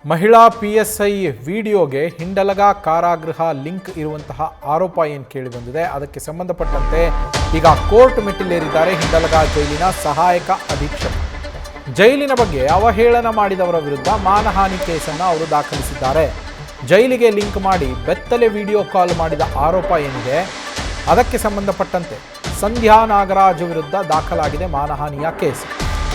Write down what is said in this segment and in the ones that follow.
ಮಹಿಳಾ PSI ವಿಡಿಯೋಗೆ ಹಿಂಡಲಗ ಕಾರಾಗೃಹ ಲಿಂಕ್ ಇರುವಂತಹ ಆರೋಪ ಏನು ಕೇಳಿ ಬಂದಿದೆ. ಅದಕ್ಕೆ ಸಂಬಂಧಪಟ್ಟಂತೆ ಈಗ ಕೋರ್ಟ್ ಮೆಟ್ಟಿಲೇರಿದ್ದಾರೆ ಹಿಂಡಲಗ ಜೈಲಿನ ಸಹಾಯಕ ಅಧೀಕ್ಷಕ. ಜೈಲಿನ ಬಗ್ಗೆ ಅವಹೇಳನ ಮಾಡಿದವರ ವಿರುದ್ಧ ಮಾನಹಾನಿ ಕೇಸನ್ನು ಅವರು ದಾಖಲಿಸಿದ್ದಾರೆ. ಜೈಲಿಗೆ ಲಿಂಕ್ ಮಾಡಿ ಬೆತ್ತಲೆ ವಿಡಿಯೋ ಕಾಲ್ ಮಾಡಿದ ಆರೋಪ ಏನಿದೆ ಅದಕ್ಕೆ ಸಂಬಂಧಪಟ್ಟಂತೆ ಸಂಧ್ಯಾ ನಾಗರಾಜ್ ವಿರುದ್ಧ ದಾಖಲಾಗಿದೆ ಮಾನಹಾನಿಯ ಕೇಸ್.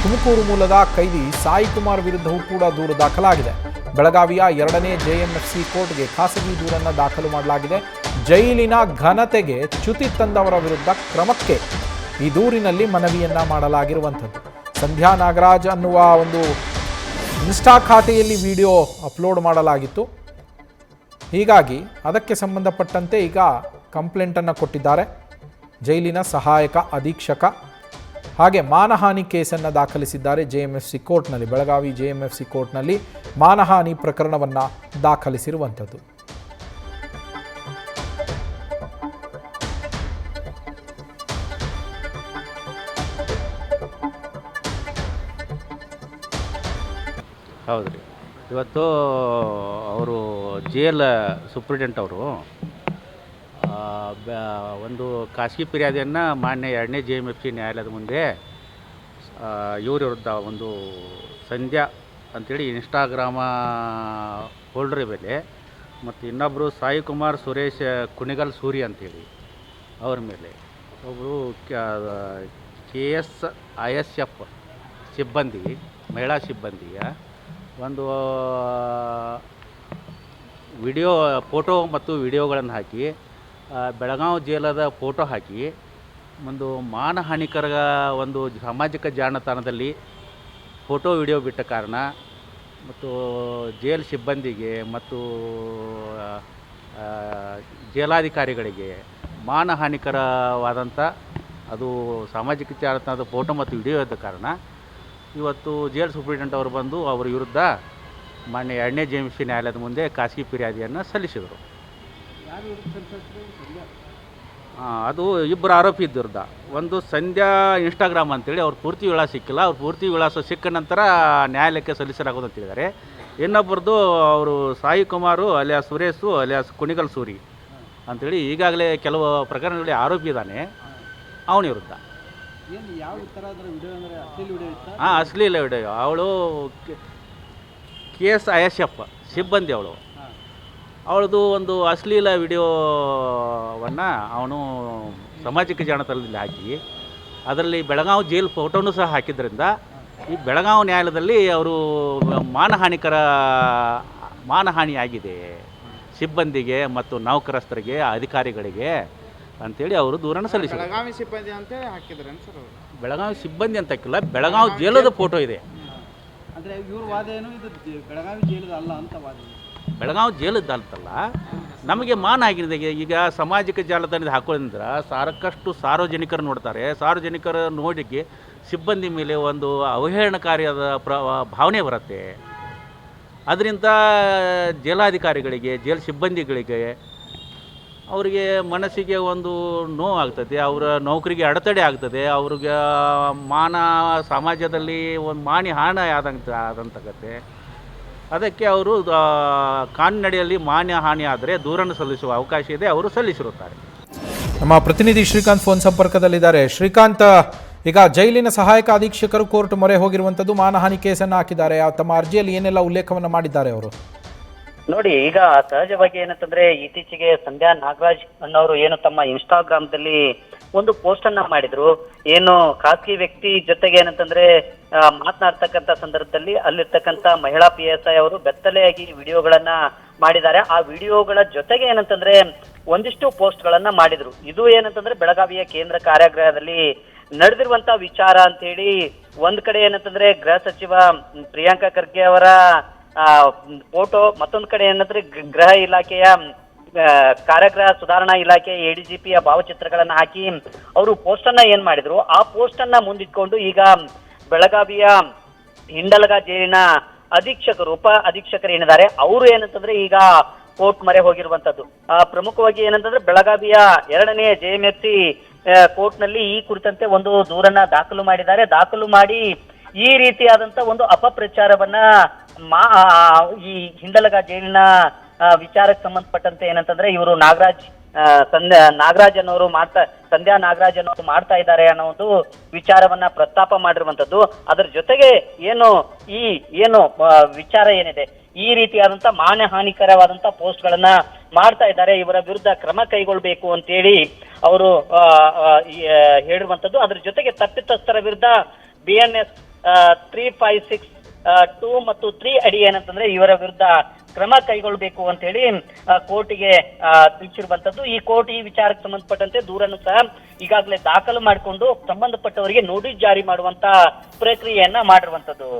ತುಮಕೂರು ಮೂಲದ ಕೈದಿ ಸಾಯಿ ಕುಮಾರ್ ವಿರುದ್ಧವೂ ಕೂಡ ದೂರು ದಾಖಲಾಗಿದೆ. ಬೆಳಗಾವಿಯ 2ನೇ JMFC ಕೋರ್ಟ್ಗೆ ಖಾಸಗಿ ದೂರನ್ನು ದಾಖಲು ಮಾಡಲಾಗಿದೆ. ಜೈಲಿನ ಘನತೆಗೆ ಚ್ಯುತಿ ತಂದವರ ವಿರುದ್ಧ ಕ್ರಮಕ್ಕೆ ಈ ದೂರಿನಲ್ಲಿ ಮನವಿಯನ್ನ ಮಾಡಲಾಗಿರುವಂಥದ್ದು. ಸಂಧ್ಯಾ ನಾಗರಾಜ್ ಅನ್ನುವ ಒಂದು ಇನ್ಸ್ಟಾ ಖಾತೆಯಲ್ಲಿ ವಿಡಿಯೋ ಅಪ್ಲೋಡ್ ಮಾಡಲಾಗಿತ್ತು. ಹೀಗಾಗಿ ಅದಕ್ಕೆ ಸಂಬಂಧಪಟ್ಟಂತೆ ಈಗ ಕಂಪ್ಲೇಂಟನ್ನು ಕೊಟ್ಟಿದ್ದಾರೆ ಜೈಲಿನ ಸಹಾಯಕ ಅಧೀಕ್ಷಕ. ಹಾಗೆ ಮಾನಹಾನಿ ಕೇಸನ್ನು ದಾಖಲಿಸಿದ್ದಾರೆ JMFC ಕೋರ್ಟ್ನಲ್ಲಿ. ಬೆಳಗಾವಿ JMFC ಕೋರ್ಟ್ನಲ್ಲಿ ಮಾನಹಾನಿ ಪ್ರಕರಣವನ್ನು ದಾಖಲಿಸಿರುವಂಥದ್ದು. ಹೌದ್ರಿ, ಇವತ್ತು ಅವರು ಜೇಲ್ ಸೂಪ್ರಿಡೆಂಟ್ ಅವರು ಒಂದು ಖಾಸಗಿ ಫಿರ್ಯಾದಿಯನ್ನು ಮಾನ್ಯ 2ನೇ JMFC ನ್ಯಾಯಾಲಯದ ಮುಂದೆ ಇವ್ರ ವಿರುದ್ಧ ಒಂದು ಸಂಧ್ಯಾ ಅಂಥೇಳಿ ಇನ್ಸ್ಟಾಗ್ರಾಮ ಹೋಲ್ಡ್ರ್ ಮೇಲೆ ಮತ್ತು ಇನ್ನೊಬ್ಬರು ಸಾಯಿ ಕುಮಾರ್ ಸುರೇಶ್ ಕುಣಿಗಲ್ ಸೂರಿ ಅಂಥೇಳಿ ಅವ್ರ ಮೇಲೆ ಒಬ್ಬರು KSISF ಸಿಬ್ಬಂದಿ ಮಹಿಳಾ ಸಿಬ್ಬಂದಿಯ ಒಂದು ವಿಡಿಯೋ ಫೋಟೋ ಮತ್ತು ವಿಡಿಯೋಗಳನ್ನು ಹಾಕಿ ಬೆಳಗಾವಿ ಜೈಲದ ಫೋಟೋ ಹಾಕಿ ಒಂದು ಮಾನಹಾನಿಕರ ಒಂದು ಸಾಮಾಜಿಕ ಜಾಲತಾಣದಲ್ಲಿ ಫೋಟೋ ವಿಡಿಯೋ ಬಿಟ್ಟ ಕಾರಣ ಮತ್ತು ಜೈಲ್ ಸಿಬ್ಬಂದಿಗೆ ಮತ್ತು ಜೈಲಾಧಿಕಾರಿಗಳಿಗೆ ಮಾನಹಾನಿಕರವಾದಂಥ ಅದು ಸಾಮಾಜಿಕ ಜಾಲತಾಣದ ಫೋಟೋ ಮತ್ತು ವಿಡಿಯೋ ಇದ್ದ ಕಾರಣ ಇವತ್ತು ಜೈಲ್ ಸೂಪ್ರಿಡೆಂಟ್ ಅವರು ಬಂದು ಅವರ ವಿರುದ್ಧ ಮಾನ್ಯ 2ನೇ JMFC ನ್ಯಾಯಾಲಯದ ಮುಂದೆ ಖಾಸಗಿ ಫಿರ್ಯಾದಿಯನ್ನು ಸಲ್ಲಿಸಿದರು. ಅದು ಇಬ್ಬರು ಆರೋಪಿ ವಿರುದ್ಧ. ಒಂದು ಸಂಧ್ಯಾ ಇನ್ಸ್ಟಾಗ್ರಾಮ್ ಅಂತೇಳಿ ಅವ್ರ ಪೂರ್ತಿ ವಿಳಾಸ ಸಿಕ್ಕಿಲ್ಲ. ಅವ್ರ ಪೂರ್ತಿ ವಿಳಾಸ ಸಿಕ್ಕ ನಂತರ ನ್ಯಾಯಾಲಯಕ್ಕೆ ಸಲ್ಲಿಸಲಾಗೋದು ಅಂತ ಹೇಳಿದ್ದಾರೆ. ಇನ್ನೊಬ್ಬರದು ಅವರು ಸಾಯಿ ಕುಮಾರು ಅಲಿಯಾಸ್ ಸುರೇಶು ಅಲಿಯಾಸ್ ಕುಣಿಗಲ್ ಸೂರಿ ಅಂಥೇಳಿ ಈಗಾಗಲೇ ಕೆಲವು ಪ್ರಕರಣಗಳಲ್ಲಿ ಆರೋಪಿ ಇದ್ದಾನೆ. ಅವನ ವಿರುದ್ಧ ಅಶ್ಲೀಲ ವಿಡಿಯೋ. ಅವಳು KSISF ಸಿಬ್ಬಂದಿ ಅವಳದು ಒಂದು ಅಶ್ಲೀಲ ವಿಡಿಯೋವನ್ನು ಅವನು ಸಾಮಾಜಿಕ ಜಾಲತಾಣದಲ್ಲಿ ಹಾಕಿ ಅದರಲ್ಲಿ ಬೆಳಗಾವಿ ಜೈಲ್ ಫೋಟೋನೂ ಸಹ ಹಾಕಿದ್ದರಿಂದ ಈ ಬೆಳಗಾವಿ ನ್ಯಾಯಾಲಯದಲ್ಲಿ ಅವರು ಮಾನಹಾನಿಯಾಗಿದೆ ಸಿಬ್ಬಂದಿಗೆ ಮತ್ತು ನೌಕರಸ್ಥರಿಗೆ ಅಧಿಕಾರಿಗಳಿಗೆ ಅಂಥೇಳಿ ಅವರು ದೂರನ್ನು ಸಲ್ಲಿಸಿದರು. ಬೆಳಗಾವಿ ಸಿಬ್ಬಂದಿ ಅಂತ ಹಾಕಿದ್ರೇನು ಸರ್? ಬೆಳಗಾವಿ ಸಿಬ್ಬಂದಿ ಅಂತ ಹಾಕಿಲ್ಲ, ಬೆಳಗಾವಿ ಜೈಲದ ಫೋಟೋ ಇದೆ. ಅಂದರೆ ಇವ್ರ ವಾದ ಏನು ಇದು ಬೆಳಗಾವಿ ಜೈಲದ ಅಲ್ಲ ಅಂತ ವಾದ? ಬೆಳಗಾವಿ ಜೈಲದ್ದು ಅಂತಲ್ಲ, ನಮಗೆ ಮಾನ ಆಗಿದೆ. ಈಗ ಸಾಮಾಜಿಕ ಜಾಲತಾಣದ ಹಾಕೋದ್ರಿಂದ ಸಾಕಷ್ಟು ಸಾರ್ವಜನಿಕರು ನೋಡ್ತಾರೆ. ಸಾರ್ವಜನಿಕರ ನೋಡಿಕೆ ಸಿಬ್ಬಂದಿ ಮೇಲೆ ಒಂದು ಅವಹೇಳನಕಾರಿಯಾದ ಭಾವನೆ ಬರುತ್ತೆ. ಅದರಿಂದ ಜೈಲಾಧಿಕಾರಿಗಳಿಗೆ ಜೈಲ್ ಸಿಬ್ಬಂದಿಗಳಿಗೆ ಅವರಿಗೆ ಮನಸ್ಸಿಗೆ ಒಂದು ನೋವು ಆಗ್ತದೆ, ಅವರ ನೌಕರಿಗೆ ಅಡೆತಡೆ ಆಗ್ತದೆ, ಅವ್ರಿಗೆ ಸಮಾಜದಲ್ಲಿ ಒಂದು ಹಾನಿ ಆದಂತಾಗತ್ತೆ. ಅದಕ್ಕೆ ಅವರು ಕಾನೂನಿನಡಿಯಲ್ಲಿ ಹಾನಿ ಆದರೆ ದೂರನ್ನು ಸಲ್ಲಿಸುವ ಅವಕಾಶ ಇದೆ, ಅವರು ಸಲ್ಲಿಸಿರುತ್ತಾರೆ. ನಮ್ಮ ಪ್ರತಿನಿಧಿ ಶ್ರೀಕಾಂತ್ ಫೋನ್ ಸಂಪರ್ಕದಲ್ಲಿದ್ದಾರೆ. ಶ್ರೀಕಾಂತ್, ಈಗ ಜೈಲಿನ ಸಹಾಯಕ ಅಧೀಕ್ಷಕರು ಕೋರ್ಟ್ ಮೊರೆ ಹೋಗಿರುವಂಥದ್ದು, ಮಾನಹಾನಿ ಕೇಸನ್ನು ಹಾಕಿದ್ದಾರೆ. ತಮ್ಮ ಅರ್ಜಿಯಲ್ಲಿ ಏನೆಲ್ಲ ಉಲ್ಲೇಖವನ್ನು ಮಾಡಿದ್ದಾರೆ ಅವರು? ನೋಡಿ, ಈಗ ಸಹಜವಾಗಿ ಏನಂತಂದ್ರೆ ಇತ್ತೀಚೆಗೆ ಸಂಧ್ಯಾ ನಾಗರಾಜ್ ಅನ್ನೋರು ಏನು ತಮ್ಮ ಇನ್ಸ್ಟಾಗ್ರಾಮ್ದಲ್ಲಿ ಒಂದು ಪೋಸ್ಟ್ ಅನ್ನ ಮಾಡಿದ್ರು. ಏನು ಖಾಸಗಿ ವ್ಯಕ್ತಿ ಜೊತೆಗೆ ಏನಂತಂದ್ರೆ ಮಾತನಾಡ್ತಕ್ಕಂಥ ಸಂದರ್ಭದಲ್ಲಿ ಅಲ್ಲಿರ್ತಕ್ಕಂಥ ಮಹಿಳಾ PSI ಅವರು ಬೆತ್ತಲೆಯಾಗಿ ವಿಡಿಯೋಗಳನ್ನ ಮಾಡಿದ್ದಾರೆ. ಆ ವಿಡಿಯೋಗಳ ಜೊತೆಗೆ ಏನಂತಂದ್ರೆ ಒಂದಿಷ್ಟು ಪೋಸ್ಟ್ ಗಳನ್ನ ಮಾಡಿದ್ರು. ಇದು ಏನಂತಂದ್ರೆ ಬೆಳಗಾವಿಯ ಕೇಂದ್ರ ಕಾರಾಗೃಹದಲ್ಲಿ ನಡೆದಿರುವಂತ ವಿಚಾರ ಅಂತ ಹೇಳಿ ಒಂದ್ ಕಡೆ ಏನಂತಂದ್ರೆ ಗೃಹ ಸಚಿವ ಪ್ರಿಯಾಂಕಾ ಖರ್ಗೆ ಅವರ ಫೋಟೋ, ಮತ್ತೊಂದ್ ಕಡೆ ಏನಂದ್ರೆ ಗೃಹ ಇಲಾಖೆಯ ಕಾರಾಗೃಹ ಸುಧಾರಣಾ ಇಲಾಖೆ ADGPಯ ಭಾವಚಿತ್ರಗಳನ್ನ ಹಾಕಿ ಅವರು ಪೋಸ್ಟ್ ಅನ್ನ ಏನ್ ಮಾಡಿದ್ರು, ಆ ಪೋಸ್ಟ್ ಅನ್ನ ಮುಂದಿಟ್ಕೊಂಡು ಈಗ ಬೆಳಗಾವಿಯ ಹಿಂಡಲಗ ಜೈಲಿನ ಉಪ ಅಧೀಕ್ಷಕರು ಏನಿದ್ದಾರೆ ಅವರು ಏನಂತಂದ್ರೆ ಈಗ ಕೋರ್ಟ್ ಮೊರೆ ಹೋಗಿರುವಂತದ್ದು. ಪ್ರಮುಖವಾಗಿ ಏನಂತಂದ್ರೆ ಬೆಳಗಾವಿಯ 2ನೇ JMFC ಕೋರ್ಟ್ ನಲ್ಲಿ ಈ ಕುರಿತಂತೆ ಒಂದು ದೂರನ್ನ ದಾಖಲು ಮಾಡಿದ್ದಾರೆ. ದಾಖಲು ಮಾಡಿ ಈ ರೀತಿಯಾದಂತ ಒಂದು ಅಪಪ್ರಚಾರವನ್ನ ಈ ಹಿಂಡಲಗ ಜೈಲಿನ ವಿಚಾರಕ್ಕೆ ಸಂಬಂಧಪಟ್ಟಂತೆ ಏನಂತಂದ್ರೆ ಇವರು ನಾಗರಾಜ್ ಅನ್ನೋರು ಸಂಧ್ಯಾ ನಾಗರಾಜ್ ಅನ್ನೋರು ಮಾಡ್ತಾ ಇದ್ದಾರೆ ಅನ್ನೋ ಒಂದು ವಿಚಾರವನ್ನ ಪ್ರಸ್ತಾಪ ಮಾಡಿರುವಂತದ್ದು. ಅದರ ಜೊತೆಗೆ ಏನು ವಿಚಾರ ಏನಿದೆ, ಈ ರೀತಿಯಾದಂತ ಮಾನಹಾನಿಕರವಾದಂತ ಪೋಸ್ಟ್ ಗಳನ್ನ ಮಾಡ್ತಾ ಇದ್ದಾರೆ, ಇವರ ವಿರುದ್ಧ ಕ್ರಮ ಕೈಗೊಳ್ಬೇಕು ಅಂತೇಳಿ ಅವರು ಹೇಳಿರುವಂತದ್ದು. ಅದ್ರ ಜೊತೆಗೆ ತಪ್ಪಿತಸ್ಥರ ವಿರುದ್ಧ BNS 356(2) ಮತ್ತು 3 ಅಡಿ ಏನಂತಂದ್ರೆ ಇವರ ವಿರುದ್ಧ ಕ್ರಮ ಕೈಗೊಳ್ಬೇಕು ಅಂತ ಹೇಳಿ ಕೋರ್ಟಿಗೆ ತಿಳಿಸಿರುವಂತದ್ದು. ಈ ಕೋರ್ಟ್ ಈ ವಿಚಾರಕ್ಕೆ ಸಂಬಂಧಪಟ್ಟಂತೆ ದೂರನ್ನು ಸಹ ಈಗಾಗಲೇ ದಾಖಲು ಮಾಡಿಕೊಂಡು ಸಂಬಂಧಪಟ್ಟವರಿಗೆ ನೋಟಿಸ್ ಜಾರಿ ಮಾಡುವಂತ ಪ್ರಕ್ರಿಯೆಯನ್ನ ಮಾಡಿರುವಂತದ್ದು.